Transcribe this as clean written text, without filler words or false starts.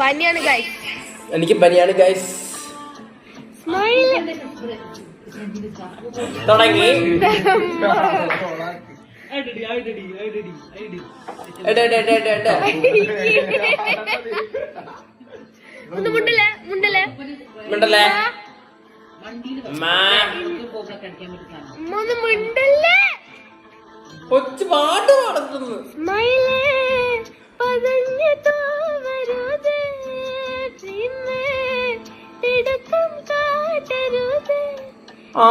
പനിയാണ് ഗൈസ്. എനിക്ക് പനിയാണ് ഗൈസ്. തുടങ്ങി. മുണ്ടല്ലേ മുണ്ടല്ലേ മിണ്ടല്ലേ മുണ്ടല്ലേ കൊച്ചു പാട്ട് പാടുന്നു. ആ